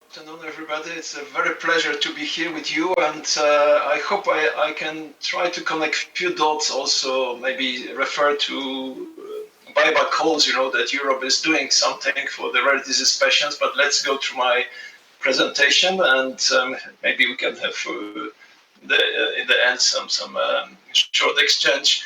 Afternoon, everybody. It's a very pleasure to be here with you, and I hope I can try to connect few dots. Also, maybe refer to buyback calls. That Europe is doing something for the rare disease patients. But let's go through my presentation, and maybe we can have in the end some short exchange.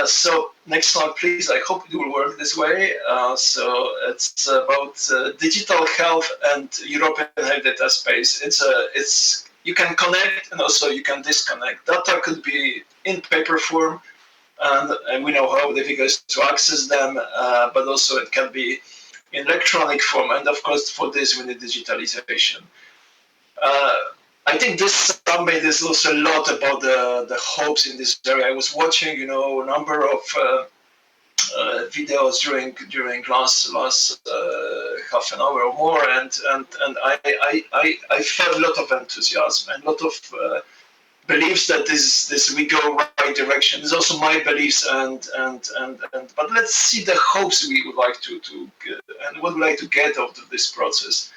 So next slide, please. I hope it will work this way. So it's about digital health and European health data space. It's you can connect and also you can disconnect. Data could be in paper form, and we know how difficult it is to access them, but also it can be in electronic form. And of course, for this we need digitalization. I think this summit is also a lot about the hopes in this area. I was watching, a number of videos during last half an hour or more, and I felt a lot of enthusiasm and a lot of beliefs that this we go right direction. It's also my beliefs, and but let's see the hopes we would like to and what we like to get out of this process.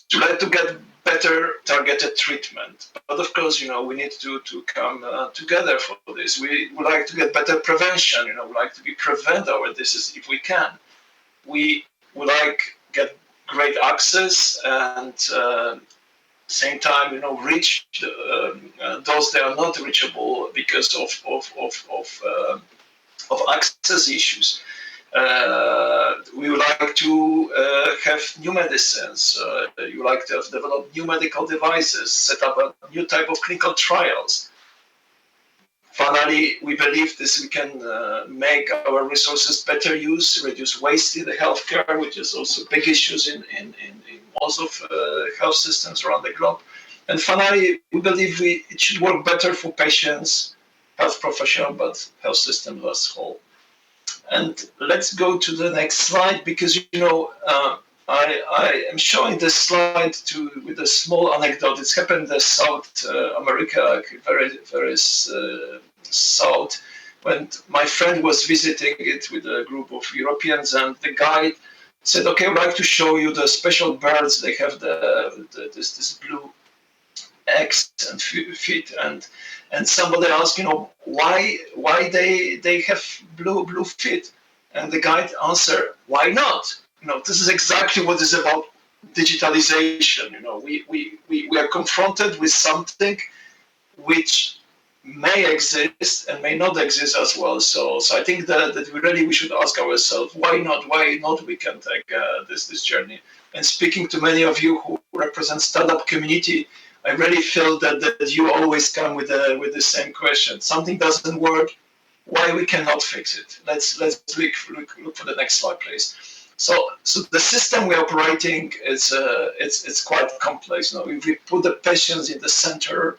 To like to get better targeted treatment. But of course, we need to come together for this. We would like to get better prevention. We like to prevent our disease if we can. We would like get great access and same time, reach those that are not reachable because of access issues. We would like to have new medicines. You like to have developed new medical devices, set up a new type of clinical trials. Finally, we believe this we can make our resources better use, reduce waste in the healthcare, which is also big issues in most of health systems around the globe. And finally, we believe it should work better for patients, health professionals, but health systems as a whole. And let's go to the next slide because I am showing this slide with a small anecdote. It's happened in South America, very south. When my friend was visiting it with a group of Europeans, and the guide said, "Okay, I'd like to show you the special birds. They have this blue eggs and feet." And somebody asked, why they have blue feet, and the guide answered, "Why not? This is exactly what is about digitalization. We are confronted with something which may exist and may not exist as well. So I think that we should ask ourselves, why not? Why not we can take this journey? And speaking to many of you who represent startup community, I really feel that you always come with the same question. Something doesn't work. Why we cannot fix it? Let's look for the next slide, please. So the system we're operating is it's quite complex. If we put the patients in the center,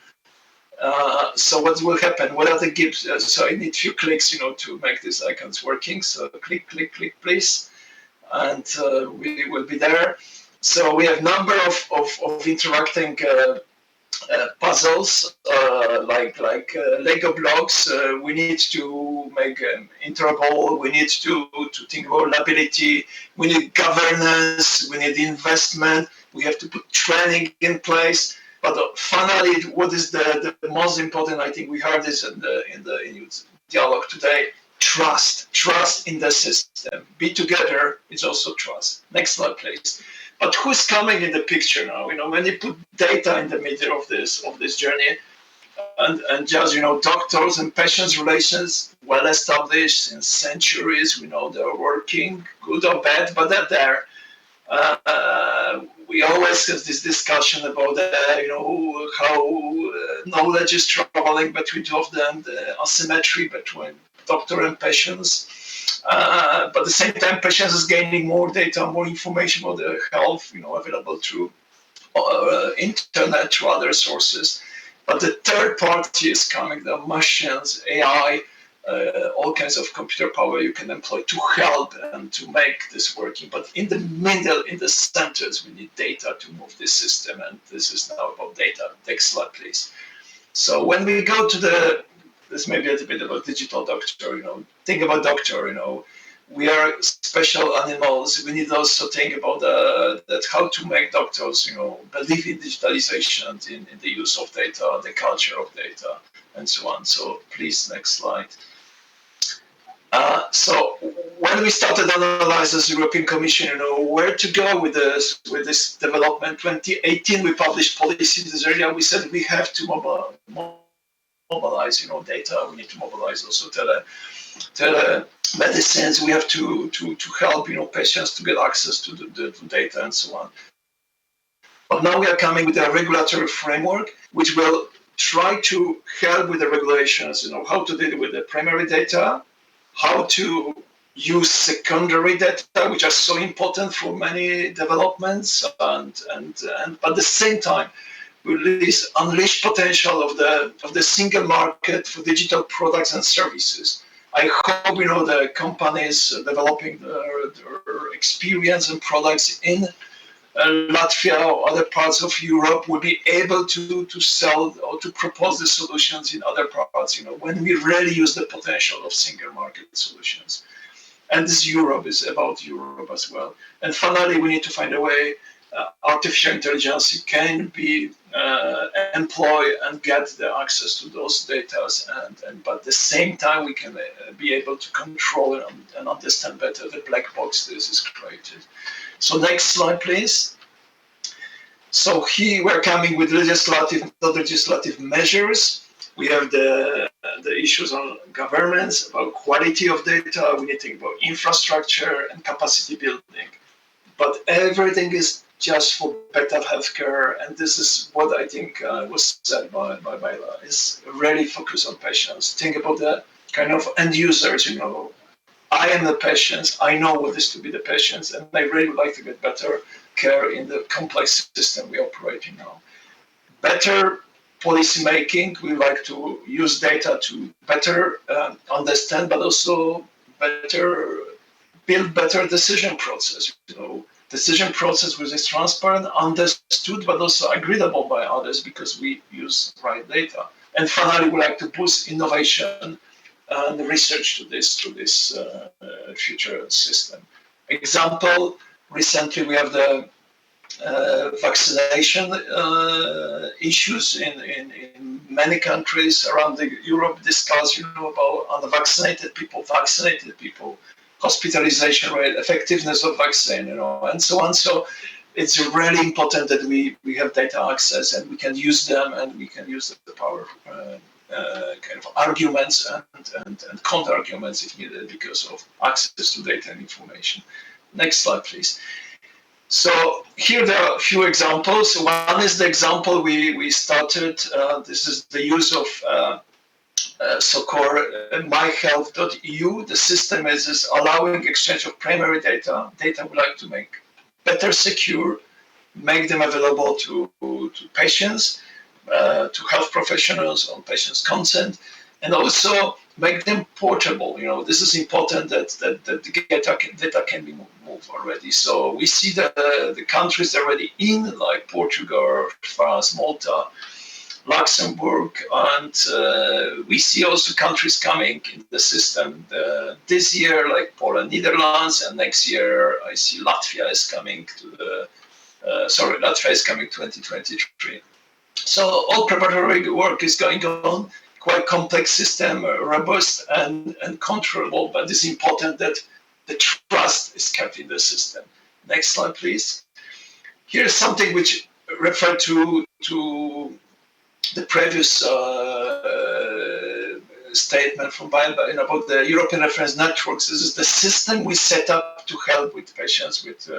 so what will happen? What are the gives? So I need a few clicks, to make these icons working. So click, please, and we will be there. So we have number of interacting puzzles like Lego blocks. We need to make interval. We need to think about reliability. We need governance. We need investment. We have to put training in place. But finally, what is the most important? I think we heard this in the dialogue today. Trust in the system. Be together is also trust. Next slide, please. But who's coming in the picture now? When you put data in the middle of this journey, and just doctors and patients relations well established since centuries. We know they're working, good or bad, but they're there. We always have this discussion about how knowledge is traveling between two of them, the asymmetry between doctor and patients. But at the same time, patients is gaining more data, more information about their health, available through internet, through other sources. But the third party is coming, the machines, AI, all kinds of computer power you can employ to help and to make this working. But in the middle, in the centers, we need data to move this system, and this is now about data. Next slide, please. So when we go to this may be a little bit about digital doctor, think about doctor, we are special animals. We need also think about that how to make doctors, believe in digitalization, in the use of data, the culture of data, and so on. So please, next slide. So when we started analyze as European Commission, where to go with this development. 2018, we published policy in this area. We said we have to mobilize, data. We need to mobilize also telemedicines. We have to help, patients to get access to the data and so on. But now we are coming with a regulatory framework which will try to help with the regulations. How to deal with the primary data, how to use secondary data, which are so important for many developments, and at the same time, unleash potential of the single market for digital products and services. I hope the companies developing their experience and products in Latvia or other parts of Europe will be able to sell or to propose the solutions in other parts, when we really use the potential of single market solutions. And this Europe is about Europe as well. And finally, we need to find a way artificial intelligence can be employed and get the access to those data, but at the same time we can be able to control and understand better the black box this is created. So next slide, please. So here we're coming with legislative measures. We have the issues on governance, about quality of data. We need to think about infrastructure and capacity building. But everything is just for better healthcare, and this is what I think was said by Baila, is really focus on patients. Think about the kind of end users, I am the patients, I know what is to be the patients, and I really would like to get better care in the complex system we operate in now. Better policy making, we like to use data to better understand, but also build better decision process, decision process which is transparent, understood, but also agreed upon by others because we use right data. And finally, we like to boost innovation and research to this future system. Example, recently we have the vaccination issues in many countries around Europe discuss, about unvaccinated people, vaccinated people, hospitalization rate, effectiveness of vaccine, and so on. So it's really important that we have data access and we can use them and we can use the power kind of arguments and counter arguments if needed because of access to data and information. Next slide, please. So here there are a few examples. One is the example we started. This is the use of so-called myhealth.eu. The system is allowing exchange of primary data. Data we like to make better secure, make them available to patients, to health professionals on patients' consent, and also make them portable. This is important that the data can be moved already. So we see that the countries already in, like Portugal, France, Malta, Luxembourg, and we see also countries coming in the system this year, like Poland, Netherlands, and next year I see Latvia is coming Latvia is coming 2023. So all preparatory work is going on, quite complex system, robust and controllable, but it's important that the trust is kept in the system. Next slide, please. Here's something which referred to the previous statement from Baila about the European reference networks. This is the system we set up to help with patients with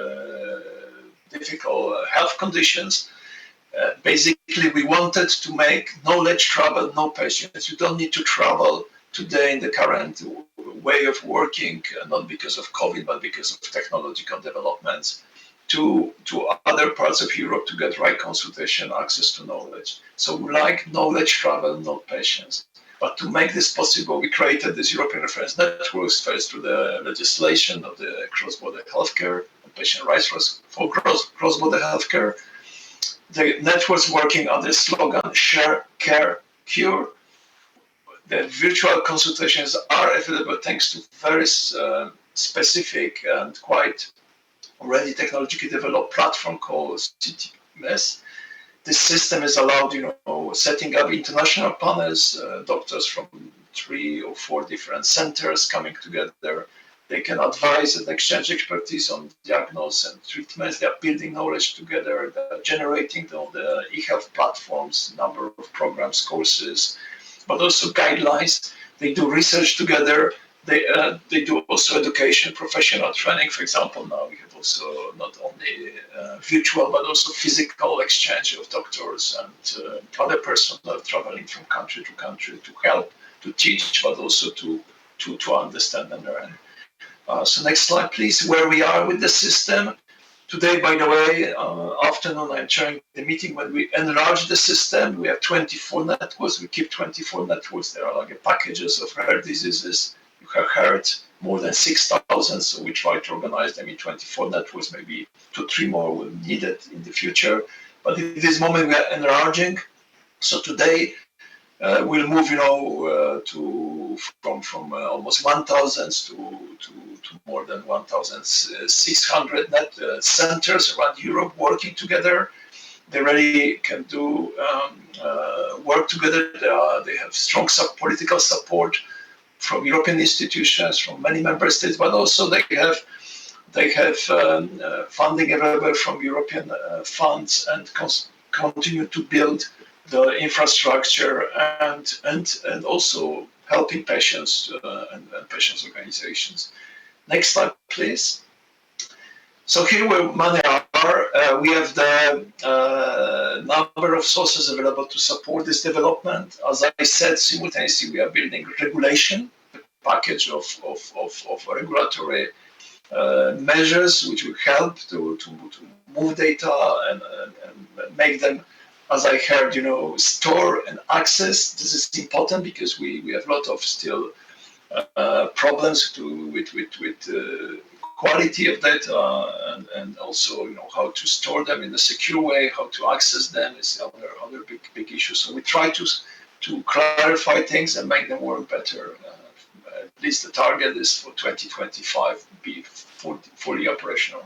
difficult health conditions. Basically, we wanted to make knowledge travel, no patients. You don't need to travel today in the current way of working, not because of COVID, but because of technological developments, to other parts of Europe to get right consultation, access to knowledge. So we like knowledge travel, not patients. But to make this possible, we created this European reference networks first through the legislation of the cross-border healthcare and patient rights for cross-border healthcare. The network's working on the slogan Share, Care, Cure. The virtual consultations are available thanks to various specific and quite already technologically developed platform called CTMS. This system is allowed, setting up international panels, doctors from 3 or 4 different centers coming together. They can advise and exchange expertise on diagnosis and treatments. They are building knowledge together. They are generating the e-health platforms, number of programs, courses, but also guidelines. They do research together. They do also education, professional training. For example, now we have also not only virtual but also physical exchange of doctors and other personnel traveling from country to country to help, to teach, but also to understand and learn. So next slide, please. Where we are with the system. Today, by the way, afternoon, I'm chairing the meeting when we enlarge the system. We have 24 networks. We keep 24 networks. There are like packages of rare diseases. You have heard more than 6,000. So we try to organize them in 24 networks. Maybe 2 or 3 more will be needed in the future. But at this moment, we are enlarging. So today, we'll move, from almost 1,000 to more than 1,600 net centers around Europe working together. They really can do work together. They have strong political support from European institutions, from many member states, but also they have funding available from European funds and continue to build the infrastructure and also helping patients and patients' organizations. Next slide, please. So here where money are, we have the number of sources available to support this development. As I said, simultaneously we are building regulation, a package of regulatory measures which will help to move data and make them, as I heard, store and access. This is important because we have a lot of still problems with quality of data and also how to store them in a secure way, how to access them is other big issue. So we try to clarify things and make them work better. At least the target is for 2025 be fully operational.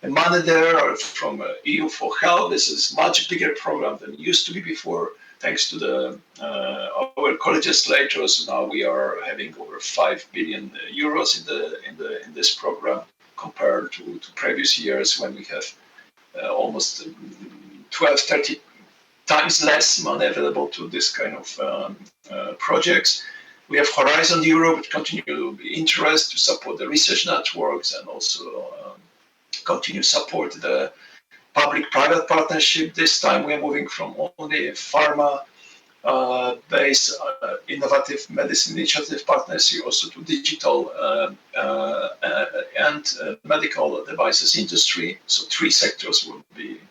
The money there are from EU for Health. This is much bigger program than it used to be before, thanks to our co-legislators. Now we are having over 5 billion euros in this program compared to previous years when we have almost 12, 30 times less money available to this kind of projects. We have Horizon Europe, which continue to be interest to support the research networks and also continue support the public-private partnership. This time we are moving from only pharma-based innovative medicine initiative partnership also to digital and medical devices industry. So 3 sectors will be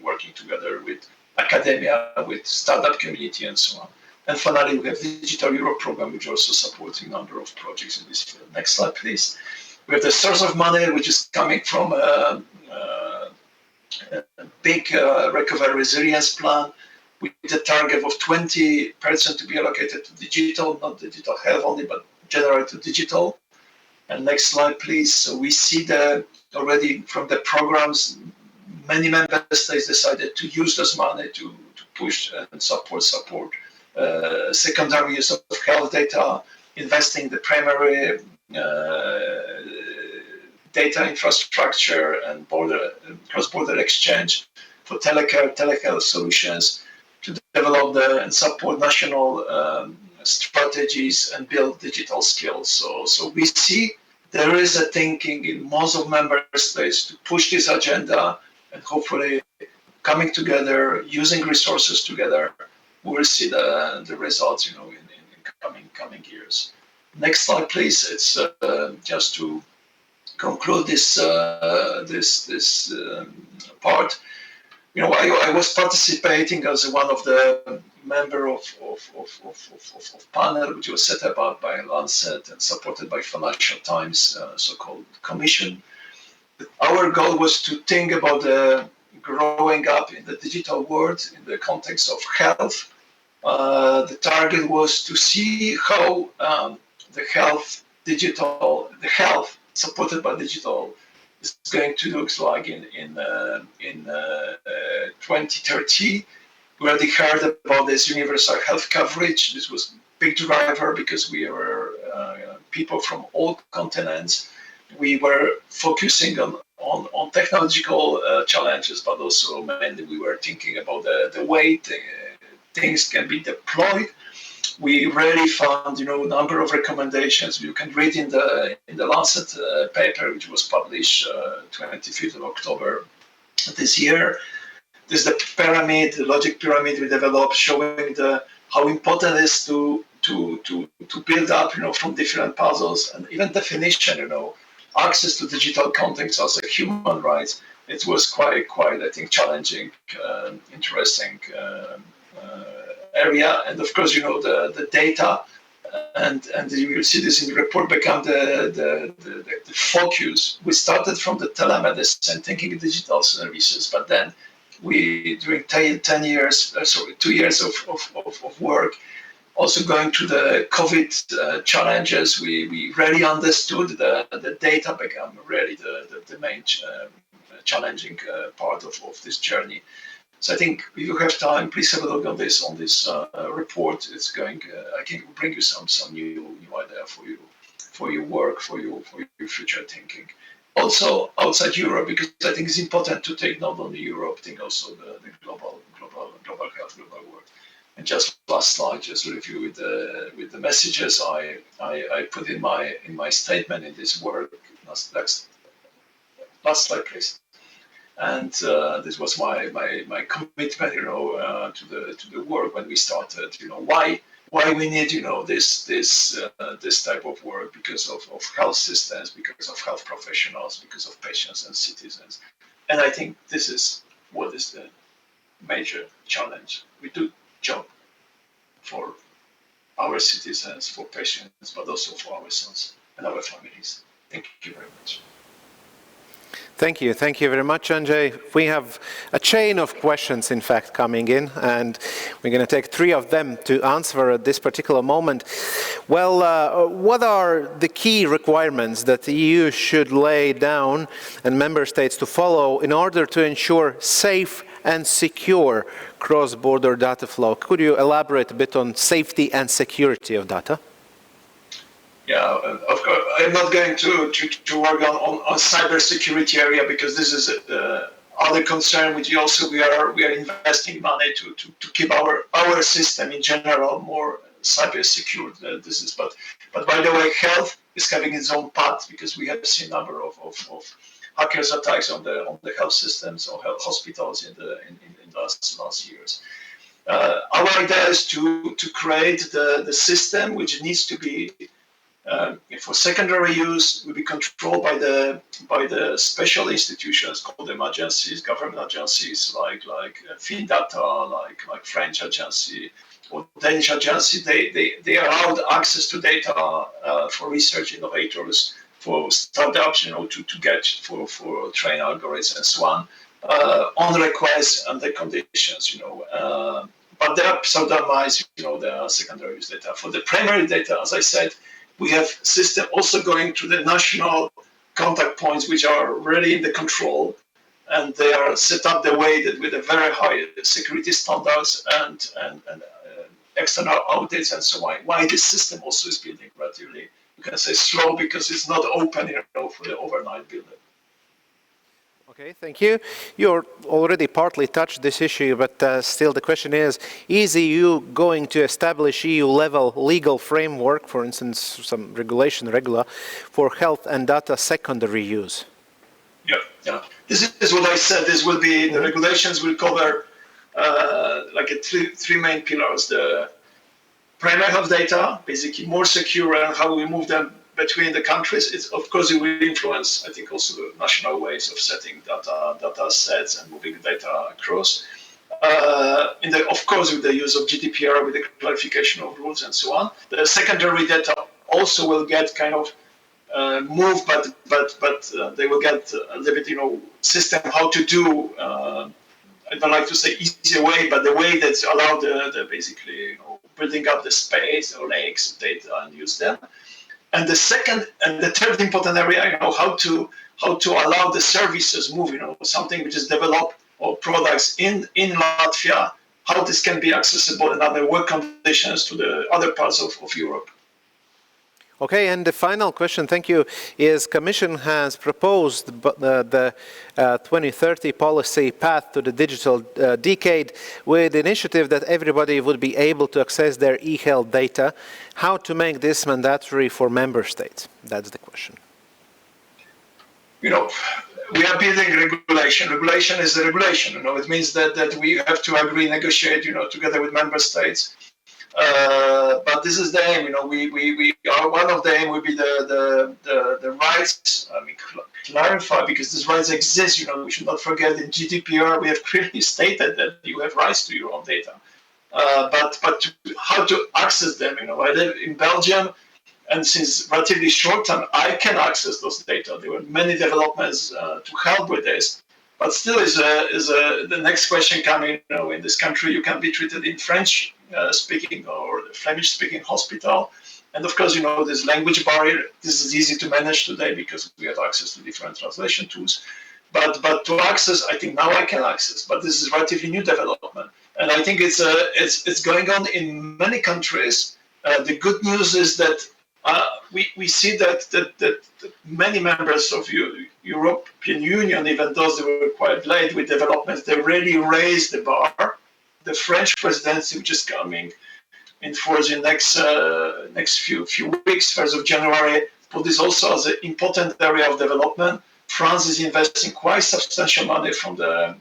working together with academia, with startup community and so on. And finally, we have the Digital Europe program, which also supporting a number of projects in this field. Next slide, please. We have the source of money, which is coming from a big recovery resilience plan with the target of 20% to be allocated to digital, not digital health only, but generally to digital. And next slide, please. So we see that already from the programs, many member states decided to use this money to push and support secondary use of health data, investing in the primary data infrastructure and cross-border exchange for telehealth solutions to develop and support national strategies and build digital skills. So we see there is a thinking in most of member states to push this agenda and hopefully coming together, using resources together, we'll see the results, in coming years. Next slide, please. It's just to conclude this part. I was participating as one of the member of panel, which was set up by Lancet and supported by Financial Times, so-called commission. Our goal was to think about the growing up in the digital world in the context of health. The target was to see how the health supported by digital is going to look like in 2030. We already heard about this universal health coverage. This was a big driver because we were people from all continents. We were focusing on technological challenges, but also mainly we were thinking about the way things can be deployed. We really found, a number of recommendations. You can read in the Lancet paper, which was published 25th of October this year. This is the pyramid, the logic pyramid we developed, showing how important it is to build up, from different puzzles, and even definition, access to digital context as a human right. It was quite, I think, challenging, interesting area. And of course, the data, and you will see this in the report, become the focus. We started from the telemedicine, thinking digital services, but then during 2 years of work, also going to the COVID challenges, we really understood the data become really the main challenging part of this journey. So I think if you have time, please have a look on this report. It's going. I can bring you some new idea for your work, for your future thinking. Also outside Europe, because I think it's important to take not only Europe, think also the global health, global work. And just last slide, just review with the messages I put in my statement in this work. Last slide, please. And this was my commitment, to the work when we started. Why we need, this type of work, because of health systems, because of health professionals, because of patients and citizens. And I think this is what is the major challenge. We do job for our citizens, for patients, but also for ourselves and our families. Thank you very much. Thank you very much, Andrzej. We have a chain of questions, in fact, coming in, and we're going to take 3 of them to answer at this particular moment. Well, what are the key requirements that the EU should lay down and member states to follow in order to ensure safe and secure cross-border data flow? Could you elaborate a bit on safety and security of data? Yeah, of course. I'm not going to work on cybersecurity area, because this is other concern which we are investing money to keep our system in general more cyber secure. But by the way, health is having its own path, because we have seen a number of hackers attacks on the health systems or health hospitals in the last years. Our idea is to create the system which needs to be for secondary use, will be controlled by the special institutions, called them agencies, government agencies like FinData, like French agency or Danish agency. They allowed access to data for research innovators, for startups, to get for train algorithms and so on request and the conditions, But they are pseudonymized, the secondary use data. For the primary data, as I said, we have system also going to the national contact points, which are really in the control, and they are set up the way that with a very high security standards and external audits and so on. Why this system also is building relatively, you can say, slow, because it's not open, for the overnight building. Okay, thank you. You already partly touched this issue, but still the question is EU going to establish EU-level legal framework, for instance, some regulation, for health and data secondary use? Yeah. This is what I said. This will be, the regulations will cover three main pillars. The primary health data, basically more secure, and how we move them between the countries. Of course, it will influence, I think, also the national ways of setting data sets and moving data across. Of course, with the use of GDPR, with the clarification of rules and so on. The secondary data also will get kind of moved, but they will get a little bit, system how to do. I don't like to say easier way, but the way that's allowed the basically building up the space or lakes data and use them. And the second and the third important area, how to allow the services move, something which is developed or products in Latvia, how this can be accessible in other work conditions to the other parts of Europe. Okay, and the final question, thank you, is Commission has proposed the 2030 policy path to the digital decade with the initiative that everybody would be able to access their e-health data. How to make this mandatory for member states? That's the question. We are building regulation. Regulation is a regulation. It means that we have to agree, negotiate, together with member states. But this is the aim. We are, one of the aim will be the rights. Clarify, because these rights exist. We should not forget in GDPR we have clearly stated that you have rights to your own data. But how to access them? I live in Belgium, and since relatively short time, I can access those data. There were many developments to help with this. But still, the next question coming. In this country, you can be treated in French speaking or Flemish speaking hospital, and of course, there's language barrier. This is easy to manage today because we have access to different translation tools. But to access, I think now I can access. But this is relatively new development, and I think it's going on in many countries. The good news is that we see that many members of European Union, even though they were quite late with developments, they really raised the bar. The French presidency, which is coming in force in next few weeks, 1st of January, put this also as an important area of development. France is investing quite substantial money from the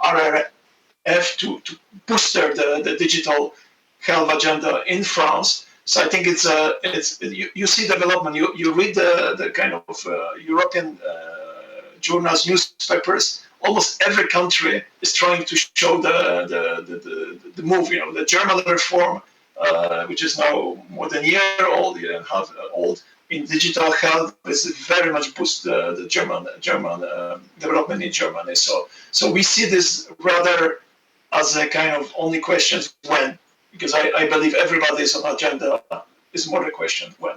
RRF to booster the digital health agenda in France. So I think you see development. You read the kind of European journals, newspapers. Almost every country is trying to show the move. The German reform, which is now more than a year old, year and a half old, in digital health, is very much boost the German development in Germany. So we see this rather as a kind of only question when, because I believe everybody's on agenda is more a question when.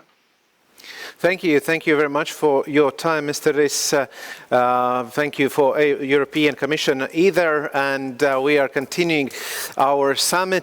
Thank you very much for your time, Mr. Riss. Thank you for European Commission either, and we are continuing our summit.